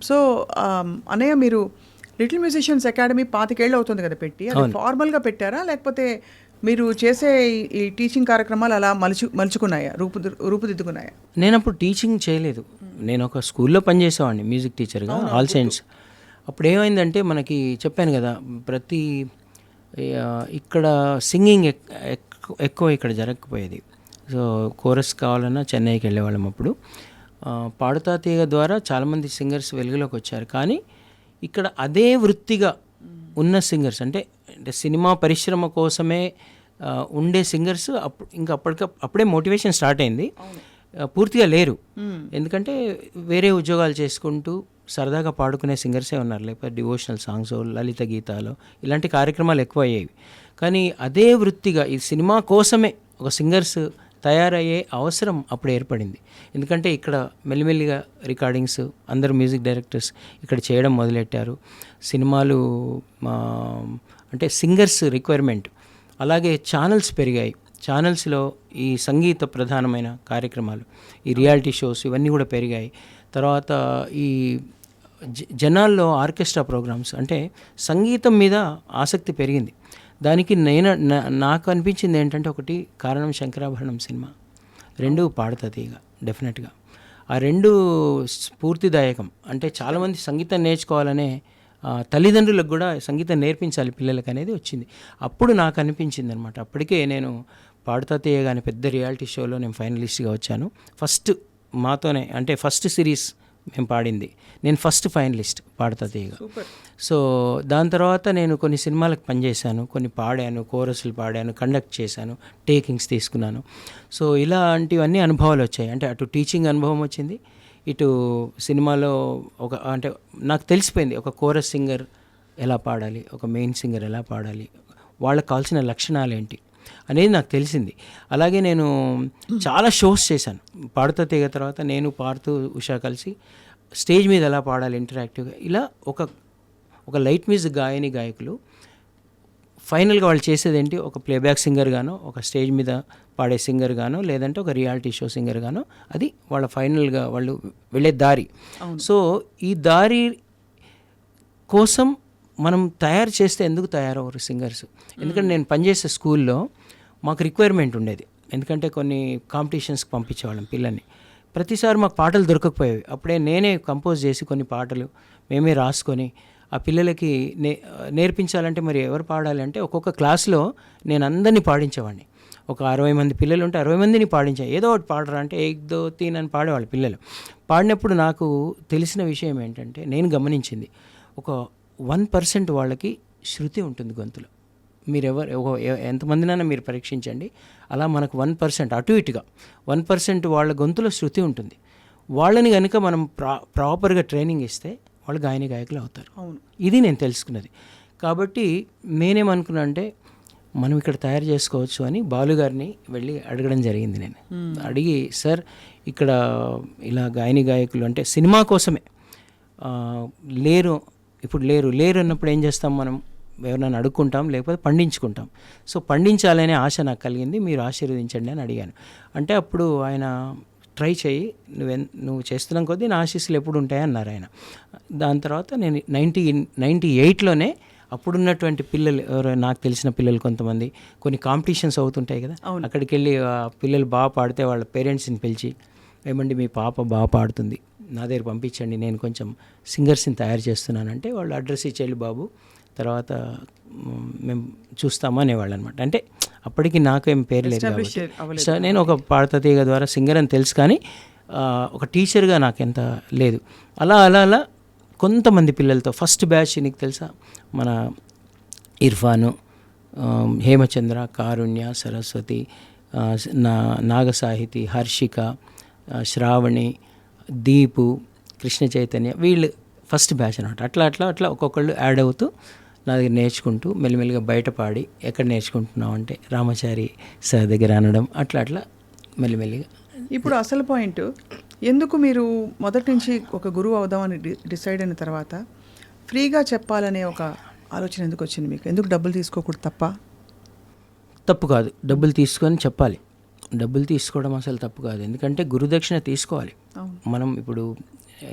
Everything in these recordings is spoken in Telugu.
సో అన్నయ్య, మీరు లిటిల్ మ్యూజిషియన్స్ అకాడమీ 25 ఏళ్ళు అవుతుంది కదా పెట్టి, అది ఫార్మల్గా పెట్టారా లేకపోతే మీరు చేసే ఈ టీచింగ్ కార్యక్రమాలు అలా మలుచుకున్నాయా, రూపుదిద్దుకున్నాయా? నేను అప్పుడు టీచింగ్ చేయలేదు. నేను ఒక స్కూల్లో పనిచేసేవాడిని మ్యూజిక్ టీచర్గా, ఆల్ సైన్స్. అప్పుడు ఏమైందంటే మనకి చెప్పాను కదా, ప్రతి ఇక్కడ సింగింగ్ ఎక్కువ ఇక్కడ జరగకపోయేది. సో కోరస్ కావాలన్నా చెన్నైకి వెళ్ళేవాళ్ళం. అప్పుడు పాడుతా తీగ ద్వారా చాలామంది సింగర్స్ వెలుగులోకి వచ్చారు. కానీ ఇక్కడ అదే వృత్తిగా ఉన్న సింగర్స్ అంటే సినిమా పరిశ్రమ కోసమే ఉండే సింగర్స్ ఇంకా అప్పుడే మోటివేషన్ స్టార్ట్ అయింది. పూర్తిగా లేరు. ఎందుకంటే వేరే ఉద్యోగాలు చేసుకుంటూ సరదాగా పాడుకునే సింగర్సే ఉన్నారు. లేకపోతే డివోషనల్ సాంగ్స్, లలిత గీతాలు, ఇలాంటి కార్యక్రమాలు ఎక్కువ అయ్యేవి. కానీ అదే వృత్తిగా ఈ సినిమా కోసమే ఒక సింగర్స్ తయారయ్యే అవసరం అప్పుడు ఏర్పడింది. ఎందుకంటే ఇక్కడ మెల్లిమెల్లిగా రికార్డింగ్స్, అందరు మ్యూజిక్ డైరెక్టర్స్ ఇక్కడ చేయడం మొదలెట్టారు. సినిమాలు అంటే సింగర్స్ రిక్వైర్మెంట్, అలాగే ఛానల్స్ పెరిగాయి. ఛానల్స్లో ఈ సంగీత ప్రధానమైన కార్యక్రమాలు, ఈ రియాలిటీ షోస్ ఇవన్నీ కూడా పెరిగాయి. తర్వాత ఈ జనాల్లో ఆర్కెస్ట్రా ప్రోగ్రామ్స్, అంటే సంగీతం మీద ఆసక్తి పెరిగింది. దానికి నాకు అనిపించింది ఏంటంటే, ఒకటి కారణం శంకరాభరణం సినిమా, 2 పాడుతా తీగ. డెఫినెట్గా ఆ 2 స్ఫూర్తిదాయకం. అంటే చాలామంది సంగీతం నేర్చుకోవాలనే తల్లిదండ్రులకు కూడా సంగీతం నేర్పించాలి పిల్లలకు అనేది వచ్చింది. అప్పుడు నాకు అనిపించింది అనమాట. అప్పటికే నేను పాడుతా తీగ కానీ పెద్ద రియాలిటీ షోలో నేను ఫైనలిస్ట్గా వచ్చాను. ఫస్ట్ మాతోనే, అంటే ఫస్ట్ సిరీస్ మేము పాడింది, నేను ఫస్ట్ ఫైనలిస్ట్ పాడుతా తీగ. సో దాని తర్వాత నేను కొన్ని సినిమాలకు పనిచేశాను, కొన్ని పాడాను, కోరస్లు పాడాను, కండక్ట్ చేశాను, టేకింగ్స్ తీసుకున్నాను. సో ఇలాంటివన్నీ అనుభవాలు వచ్చాయి. అంటే అటు టీచింగ్ అనుభవం వచ్చింది, ఇటు సినిమాలో అంటే నాకు తెలిసిపోయింది ఒక కోరస్ సింగర్ ఎలా పాడాలి, ఒక మెయిన్ సింగర్ ఎలా పాడాలి, వాళ్ళకి కావాల్సిన లక్షణాలు ఏంటి అనేది నాకు తెలిసింది. అలాగే నేను చాలా షోస్ చేశాను పాడుతా తీగ తర్వాత. నేను పాడుతూ ఉషా కలిసి స్టేజ్ మీద ఎలా పాడాలి ఇంటరాక్టివ్గా, ఇలా ఒక లైట్ మ్యూజిక్ గాయకులు ఫైనల్గా వాళ్ళు చేసేది ఏంటి, ఒక ప్లేబ్యాక్ సింగర్ గానో, ఒక స్టేజ్ మీద పాడే సింగర్ గానో, లేదంటే ఒక రియాలిటీ షో సింగర్ గానో, అది వాళ్ళ ఫైనల్గా వాళ్ళు వెళ్ళే దారి. సో ఈ దారి కోసం మనం తయారు చేస్తే ఎందుకు తయారవ్వరు సింగర్స్? ఎందుకంటే నేను పనిచేసే స్కూల్లో మాకు రిక్వైర్మెంట్ ఉండేది. ఎందుకంటే కొన్ని కాంపిటీషన్స్కి పంపించేవాళ్ళం పిల్లల్ని. ప్రతిసారి మాకు పాటలు దొరకకపోయేవి. అప్పుడే నేనే కంపోజ్ చేసి కొన్ని పాటలు మేమే రాసుకొని ఆ పిల్లలకి నేర్పించాలంటే మరి ఎవరు పాడాలి అంటే, ఒక్కొక్క క్లాస్లో నేను అందరినీ పాడించేవాడిని. ఒక 60 మంది పిల్లలు ఉంటే 60 మందిని పాడించాను. ఏదో ఒకటి పాడరా అంటే 1 2 3 అని పాడేవాళ్ళు పిల్లలు. పాడినప్పుడు నాకు తెలిసిన విషయం ఏంటంటే, నేను గమనించింది, ఒక 1% వాళ్ళకి శృతి ఉంటుంది గొంతులో. మీరు ఎంతమందినైనా మీరు పరీక్షించండి, అలా మనకు 1% అటు ఇటుగా 1% వాళ్ళ గొంతులో శృతి ఉంటుంది. వాళ్ళని కనుక మనం ప్రాపర్గా ట్రైనింగ్ ఇస్తే వాళ్ళు గాయకులు అవుతారు. ఇది నేను తెలుసుకున్నది. కాబట్టి నేనేమనుకున్నా అంటే, మనం ఇక్కడ తయారు చేసుకోవచ్చు అని బాలుగారిని వెళ్ళి అడగడం జరిగింది. నేను అడిగి, సార్ ఇక్కడ ఇలా గాయకులు అంటే సినిమా కోసమే ఇప్పుడు లేరు అన్నప్పుడు ఏం చేస్తాం మనం? ఎవరైనా అడుక్కుంటాం, లేకపోతే పండించుకుంటాం. సో పండించాలనే ఆశ నాకు కలిగింది, మీరు ఆశీర్వదించండి అని అడిగాను. అంటే అప్పుడు ఆయన, ట్రై చేయి, నువ్వు చేస్తున్న కొద్దీ నా ఆశీస్సులు ఎప్పుడు ఉంటాయి అన్నారు ఆయన. దాని తర్వాత నేను 1998లోనే అప్పుడున్నటువంటి పిల్లలు, నాకు తెలిసిన పిల్లలు కొంతమంది, కొన్ని కాంపిటీషన్స్ అవుతుంటాయి కదా, అక్కడికి వెళ్ళి పిల్లలు బాగా పాడితే వాళ్ళ పేరెంట్స్ని పిలిచి, ఏమండి మీ పాప బాగా పాడుతుంది, నా దగ్గర పంపించండి, నేను కొంచెం సింగర్స్ని తయారు చేస్తున్నానంటే వాళ్ళు అడ్రస్ ఇచ్చేళ్ళు బాబు, తర్వాత మేము చూస్తాము అనేవాళ్ళు అనమాట. అంటే అప్పటికి నాకేం పేరు లేదు కాబట్టి. సో నేను ఒక పాడుతా తీగ ద్వారా సింగర్ అని తెలుసు, కానీ ఒక టీచర్గా నాకెంత లేదు. అలా కొంతమంది పిల్లలతో ఫస్ట్ బ్యాచ్, నీకు తెలుసా, మన ఇర్ఫాను, హేమచంద్ర, కారుణ్య, సరస్వతి, నాగసాహితి, హర్షిక, శ్రావణి, దీపు, కృష్ణ చైతన్య, వీళ్ళు ఫస్ట్ బ్యాచ్ అనమాట. అట్లా ఒక్కొక్కళ్ళు యాడ్ అవుతూ నా దగ్గర నేర్చుకుంటూ మెల్లిమెల్లిగా బయటపాడి, ఎక్కడ నేర్చుకుంటున్నావు అంటే రామాచారి సార్ దగ్గర అనడం, అట్లా మెల్లిమెల్లిగా. ఇప్పుడు అసలు పాయింట్, ఎందుకు మీరు మొదటి నుంచి ఒక గురువు అవుదామని డిసైడ్ అయిన తర్వాత ఫ్రీగా చెప్పాలనే ఒక ఆలోచన ఎందుకు వచ్చింది మీకు? ఎందుకు డబ్బులు తీసుకోకూడదు? తప్పు కాదు, డబ్బులు తీసుకొని చెప్పాలి. డబ్బులు తీసుకోవడం అసలు తప్పు కాదు, ఎందుకంటే గురుదక్షిణ తీసుకోవాలి. మనం ఇప్పుడు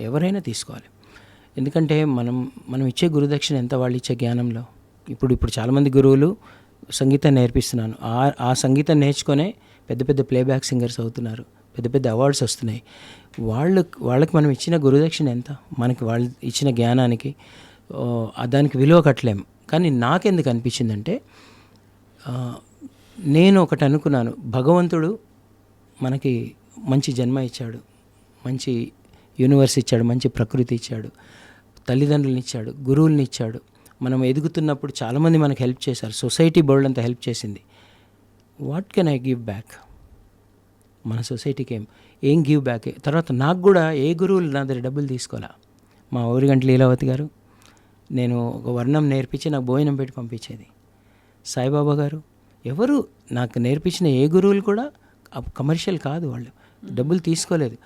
ఎవరైనా తీసుకోవాలి. ఎందుకంటే మనం ఇచ్చే గురుదక్షిణ ఎంత, వాళ్ళు ఇచ్చే జ్ఞానంలో. ఇప్పుడు చాలామంది గురువులు సంగీతం నేర్పిస్తున్నాను, ఆ సంగీతం నేర్చుకొనే పెద్ద పెద్ద ప్లేబ్యాక్ సింగర్స్ అవుతున్నారు, పెద్ద పెద్ద అవార్డ్స్ వస్తున్నాయి. వాళ్ళకి మనం ఇచ్చిన గురుదక్షిణ ఎంత, మనకి వాళ్ళు ఇచ్చిన జ్ఞానానికి దానికి విలువ కట్టలేం. కానీ నాకెందుకు అనిపించిందంటే, నేను ఒకటి అనుకున్నాను, భగవంతుడు మనకి మంచి జన్మ ఇచ్చాడు, మంచి యూనివర్స్ ఇచ్చాడు, మంచి ప్రకృతి ఇచ్చాడు, తల్లిదండ్రులని ఇచ్చాడు, గురువుల్ని ఇచ్చాడు. మనం ఎదుగుతున్నప్పుడు చాలామంది మనకు హెల్ప్ చేశారు, సొసైటీ బోల్డ్ అంతా హెల్ప్ చేసింది. What can I give back? మన సొసైటీకి ఏం గివ్ బ్యాక్? తర్వాత నాకు కూడా ఏ గురువులు నా దగ్గర డబ్బులు తీసుకోవాలా. మా ఊరిగంట లీలావతి గారు నేను ఒక వర్ణం నేర్పించి నాకు భోజనం పెట్టి పంపించేది. సాయిబాబా గారు, ఎవరు నాకు నేర్పించిన ఏ గురువులు కూడా కమర్షియల్ కాదు, వాళ్ళు డబ్బులు తీసుకోలేదు.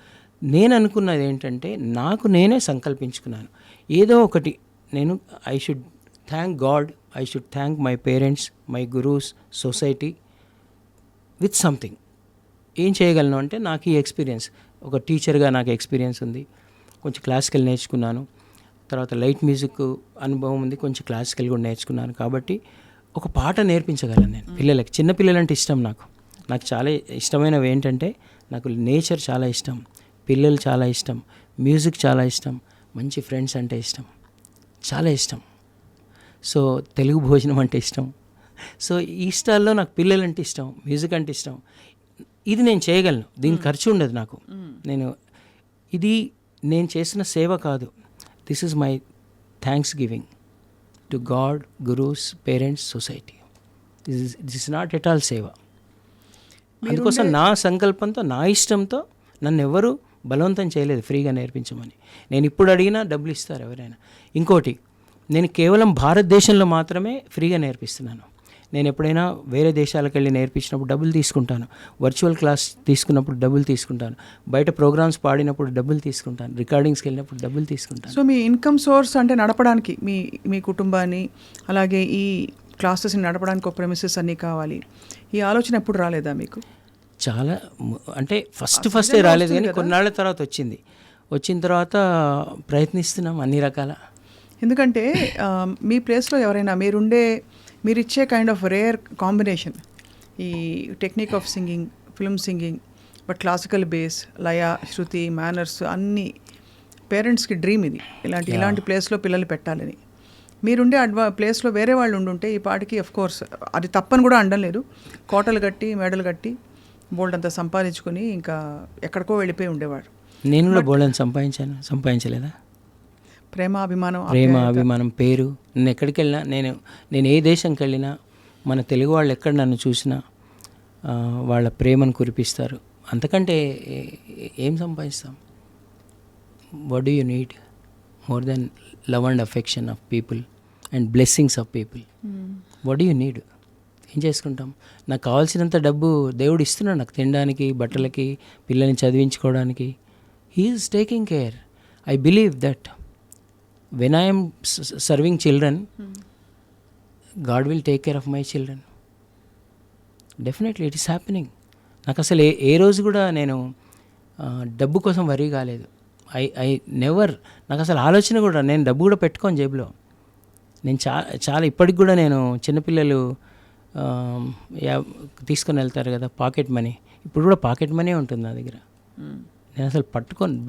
నేను అనుకున్నది ఏంటంటే, నాకు నేనే సంకల్పించుకున్నాను ఏదో ఒకటి నేను I should thank God, I should thank my parents, my gurus, society with something. ఏం చేయగలను అంటే, నాకు ఈ ఎక్స్పీరియన్స్, ఒక టీచర్గా నాకు ఎక్స్పీరియన్స్ ఉంది, కొంచెం క్లాసికల్ నేర్చుకున్నాను, తర్వాత లైట్ మ్యూజిక్ అనుభవం ఉంది, కొంచెం క్లాసికల్ కూడా నేర్చుకున్నాను. కాబట్టి ఒక పాట నేర్పించగలను నేను పిల్లలకి. చిన్నపిల్లలంటే ఇష్టం నాకు చాలా ఇష్టమైనవి ఏంటంటే, నాకు నేచర్ చాలా ఇష్టం, పిల్లలు చాలా ఇష్టం, మ్యూజిక్ చాలా ఇష్టం, మంచి ఫ్రెండ్స్ అంటే ఇష్టం, చాలా ఇష్టం. సో తెలుగు భోజనం అంటే ఇష్టం. సో ఈ ఇష్టాల్లో నాకు పిల్లలు అంటే ఇష్టం, మ్యూజిక్ అంటే ఇష్టం. ఇది నేను చేయగలను, దీనికి ఖర్చు ఉండదు నాకు. ఇది నేను చేసిన సేవ కాదు, this is my thanks giving to God, gurus, parents, society. This is not at all సేవ. అందుకోసం నా సంకల్పంతో, నా ఇష్టంతో, నన్ను ఎవరు బలవంతం చేయలేదు ఫ్రీగా నేర్పించమని. నేను ఇప్పుడు అడిగినా డబ్బులు ఇస్తారు ఎవరైనా. ఇంకోటి, నేను కేవలం భారతదేశంలో మాత్రమే ఫ్రీగా నేర్పిస్తున్నాను. నేను ఎప్పుడైనా వేరే దేశాలకు వెళ్ళి నేర్పించినప్పుడు డబ్బులు తీసుకుంటాను, వర్చువల్ క్లాస్ తీసుకున్నప్పుడు డబ్బులు తీసుకుంటాను, బయట ప్రోగ్రామ్స్ పాడినప్పుడు డబ్బులు తీసుకుంటాను, రికార్డింగ్స్కి వెళ్ళినప్పుడు డబ్బులు తీసుకుంటాను. సో మీ ఇన్కమ్ సోర్స్ అంటే నడపడానికి మీ కుటుంబాన్ని, అలాగే ఈ క్లాసెస్ని నడపడానికి ఒక ప్రెమిసెస్ అన్నీ కావాలి, ఈ ఆలోచన ఎప్పుడు రాలేదా మీకు? చాలా అంటే ఫస్టే రాలేదు, కానీ కొన్నాళ్ళ తర్వాత వచ్చిన తర్వాత ప్రయత్నిస్తున్నాం అన్ని రకాల. ఎందుకంటే మీ ప్లేస్లో ఎవరైనా మీరిచ్చే కైండ్ ఆఫ్ రేర్ కాంబినేషన్, ఈ technique of singing, film singing, but classical base, Laya, Shruti, manners, అన్ని పేరెంట్స్కి డ్రీమ్ ఇది. ఇలాంటి ప్లేస్లో పిల్లలు పెట్టాలని. మీరుండే ప్లేస్లో వేరే వాళ్ళు ఉండుంటే ఈ పాటికి ఆఫ్ కోర్స్ అది తప్పని కూడా అనడం లేదు, కోటలు కట్టి మెడలు కట్టి బోల్డ్ అంతా సంపాదించుకొని ఇంకా ఎక్కడికో వెళ్ళిపోయి ఉండేవాడు. నేను కూడా బోల్డ్ సంపాదించలేదా? ప్రేమ అభిమానం, పేరు. నేను ఎక్కడికి వెళ్ళినా, నేను ఏ దేశంకి వెళ్ళినా, మన తెలుగు వాళ్ళు ఎక్కడ నన్ను చూసినా వాళ్ళ ప్రేమను కురిపిస్తారు. అంతకంటే ఏం సంపాదిస్తాం? What do you need more than love and affection of people and blessings of people? What do you need? ఏం చేసుకుంటాం? నాకు కావాల్సినంత డబ్బు దేవుడు ఇస్తున్నాడు నాకు, తినడానికి, బట్టలకి, పిల్లల్ని చదివించుకోవడానికి. He is taking care. I believe that when I am serving children, God will take care of my children. Definitely it is happening. నాకు అసలు ఏ రోజు కూడా నేను డబ్బు కోసం వరీ కాలేదు. ఐ నెవర్, నాకు అసలు ఆలోచన కూడా, నేను డబ్బు కూడా పెట్టుకోను జేబులో. నేను చాలా ఇప్పటికి కూడా నేను చిన్నపిల్లలు తీసుకొని వెళ్తారు కదా పాకెట్ మనీ, ఇప్పుడు కూడా పాకెట్ మనీ ఉంటుంది నా దగ్గర. నేను అసలు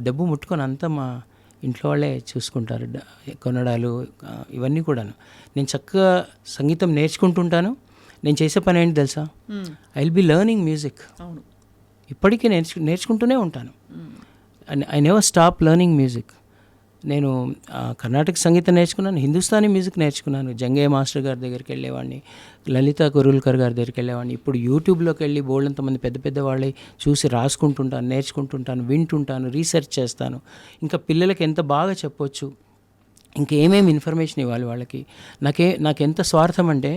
డబ్బు ముట్టుకొని, అంతా మా ఇంట్లో వాళ్ళే చూసుకుంటారు, కొనడాలు ఇవన్నీ కూడాను. నేను చక్కగా సంగీతం నేర్చుకుంటుంటాను. నేను చేసే పని ఏంటి తెలుసా? I will be learning music. ఇప్పటికీ నేర్చుకుంటూనే ఉంటాను. I never stop learning music. నేను కర్ణాటక సంగీతం నేర్చుకున్నాను, హిందుస్థానీ మ్యూజిక్ నేర్చుకున్నాను. జంగయ్య మాస్టర్ గారి దగ్గరికి వెళ్ళేవాడిని, లలితా కురుల్కర్ గారి దగ్గరికి వెళ్ళేవాడిని. ఇప్పుడు యూట్యూబ్లోకి వెళ్ళి బోల్డంతమంది పెద్ద వాళ్ళే చూసి రాసుకుంటుంటాను, నేర్చుకుంటుంటాను, వింటుంటాను, రీసెర్చ్ చేస్తాను. ఇంకా పిల్లలకి ఎంత బాగా చెప్పొచ్చు, ఇంకేమేమి ఇన్ఫర్మేషన్ ఇవ్వాలి వాళ్ళకి. నాకెంత స్వార్థం అంటే,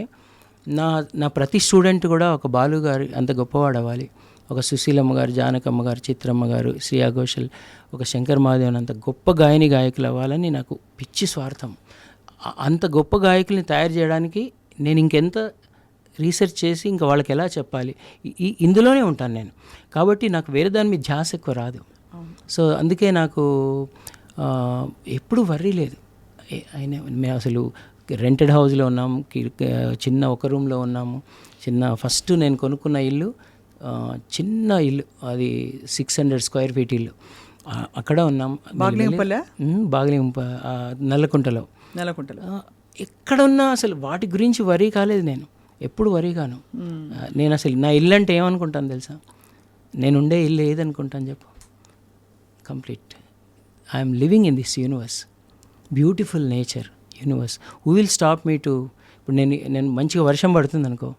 నా ప్రతి స్టూడెంట్ కూడా ఒక బాలు గారు అంత గొప్పవాడు అవ్వాలి, ఒక సుశీలమ్మ గారు, జానకమ్మ గారు, చిత్రమ్మ గారు, శ్రేయా ఘోషల్, ఒక శంకర్ మహాదేవన్ అంత గొప్ప గాయకులు అవ్వాలని నాకు పిచ్చి స్వార్థం. అంత గొప్ప గాయకుల్ని తయారు చేయడానికి నేను ఇంకెంత రీసెర్చ్ చేసి ఇంకా వాళ్ళకి ఎలా చెప్పాలి, ఇందులోనే ఉంటాను నేను. కాబట్టి నాకు వేరే దాని మీద ధ్యాస ఎక్కువ రాదు. సో అందుకే నాకు ఎప్పుడు వర్రీ లేదు. మేము అసలు రెంటెడ్ హౌస్లో ఉన్నాము, చిన్న ఒక రూమ్లో ఉన్నాము. ఫస్ట్ నేను కొనుక్కున్న ఇల్లు చిన్న ఇల్లు, అది 600 స్క్వేర్ ఫీట్ ఇల్లు. అక్కడ ఉన్నాం, బాగ్లింగ్ నల్లకుంటలో. ఎక్కడున్నా అసలు వాటి గురించి వరీ కాలేదు, నేను ఎప్పుడు వరీ కాను. నేను అసలు నా ఇల్లు అంటే ఏమనుకుంటాను తెలుసా? నేను ఉండే ఇల్లు ఏదనుకుంటాను చెప్పు? Complete I'm living in this universe, beautiful nature universe. Who will stop me to? ఇప్పుడు నేను మంచిగా వర్షం పడుతుంది అనుకో,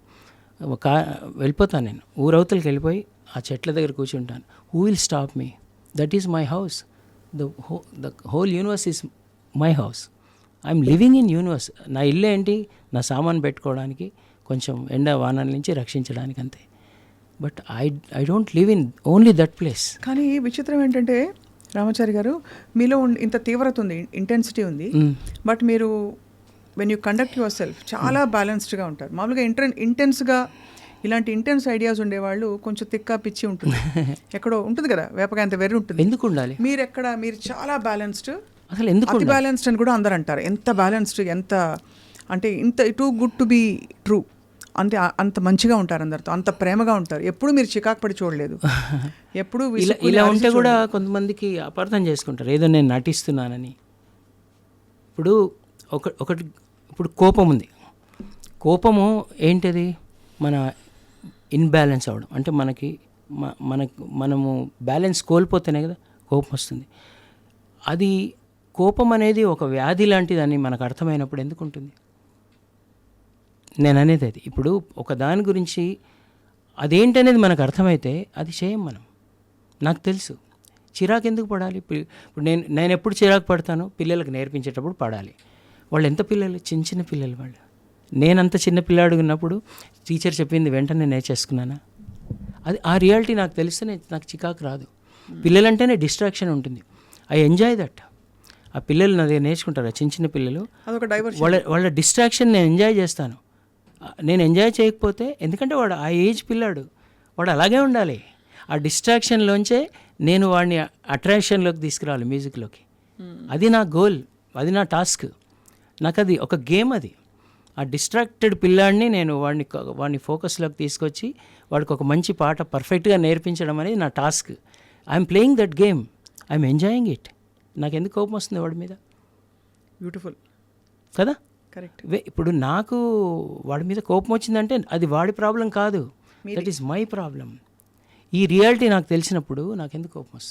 వెళ్ళిపోతాను, నేను ఊరవతలకి వెళ్ళిపోయి ఆ చెట్ల దగ్గర కూర్చుంటాను. Who will stop me? That is my house. The whole universe is my house. I'm living in universe. నా ఇల్లు ఏంటి? నా సామాన్ పెట్టుకోవడానికి, కొంచెం ఎండ వానల నుంచి రక్షించడానికి, అంతే. But I don't live in only that place. కానీ విచిత్రం ఏంటంటే రామాచారి గారు, మీలో ఇంత తీవ్రత ఉంది, ఇంటెన్సిటీ ఉంది, బట్ మీరు when you conduct your self చాలా బ్యాలెన్స్డ్గా ఉంటారు. మామూలుగా ఇంటెన్స్గా ఇలాంటి ఇంటెన్స్ ఐడియాస్ ఉండేవాళ్ళు కొంచెం తిక్క పిచ్చి ఉంటుంది, ఎక్కడో ఉంటుంది కదా, వేపకాయంత వెర్రి ఉంటుంది. ఎందుకు ఉండాలి? మీరు చాలా బ్యాలెన్స్డ్, అసలు ఎందుకు అతి బ్యాలెన్స్డ్ అని కూడా అందరు అంటారు. ఎంత బ్యాలెన్స్డ్, ఎంత అంటే ఇంత too good to be true, అంత మంచిగా ఉంటారు అందరితో, అంత ప్రేమగా ఉంటారు. ఎప్పుడు మీరు చికాకు పడి చూడలేదు. ఎప్పుడు ఇలా ఉంటే కూడా కొంతమందికి అపార్థం చేసుకుంటారు, ఏదో నేను నటిస్తున్నానని. ఇప్పుడు ఒకటి ఇప్పుడు కోపం ఉంది. కోపము ఏంటిది? మన ఇన్బ్యాలెన్స్ అవ్వడం. అంటే మనము బ్యాలెన్స్ కోల్పోతేనే కదా కోపం వస్తుంది. అది కోపం అనేది ఒక వ్యాధి లాంటిదని మనకు అర్థమైనప్పుడు ఎందుకు ఉంటుంది? నేను అనేది అది. ఇప్పుడు ఒక దాని గురించి అదేంటనేది మనకు అర్థమైతే అది చేయం మనం. నాకు తెలుసు చిరాకు ఎందుకు పడాలి. ఇప్పుడు నేను ఎప్పుడు చిరాకు పడతాను? పిల్లలకు నేర్పించేటప్పుడు పడాలి. వాళ్ళు ఎంత పిల్లలు? చిన్న పిల్లలు వాళ్ళు. నేనంత చిన్న పిల్లాడు ఉన్నప్పుడు టీచర్ చెప్పింది వెంటనే నేర్చేసుకున్నానా? అది ఆ రియాలిటీ నాకు తెలిస్తే నాకు చికాకు రాదు. పిల్లలంటేనే డిస్ట్రాక్షన్ ఉంటుంది. I enjoy that. ఆ పిల్లలు నా దగ్గర నేర్చుకుంటారు, చిన్న పిల్లలు, వాళ్ళ డిస్ట్రాక్షన్ నేను ఎంజాయ్ చేస్తాను. నేను ఎంజాయ్ చేయకపోతే, ఎందుకంటే వాడు ఆ ఏజ్ పిల్లాడు, వాడు అలాగే ఉండాలి. ఆ డిస్ట్రాక్షన్లోంచే నేను వాడిని అట్రాక్షన్లోకి తీసుకురావాలి, మ్యూజిక్లోకి. అది నా గోల్, అది నా టాస్క్. నాకు అది ఒక గేమ్. అది ఆ డిస్ట్రాక్టెడ్ పిల్లాడిని నేను వాడిని ఫోకస్లోకి తీసుకొచ్చి వాడికి ఒక మంచి పాట పర్ఫెక్ట్గా నేర్పించడం అనేది నా task. I'm playing that game, I'm enjoying it. నాకు ఎందుకు కోపం వస్తుంది వాడి మీద? బ్యూటిఫుల్ కదా? కరెక్ట్. ఇప్పుడు నాకు వాడి మీద కోపం వచ్చిందంటే అది వాడి ప్రాబ్లం కాదు, దట్ ఈస్ మై ప్రాబ్లం. ఈ రియాలిటీ నాకు తెలిసినప్పుడు నాకు ఎందుకు కోపం వస్తుంది?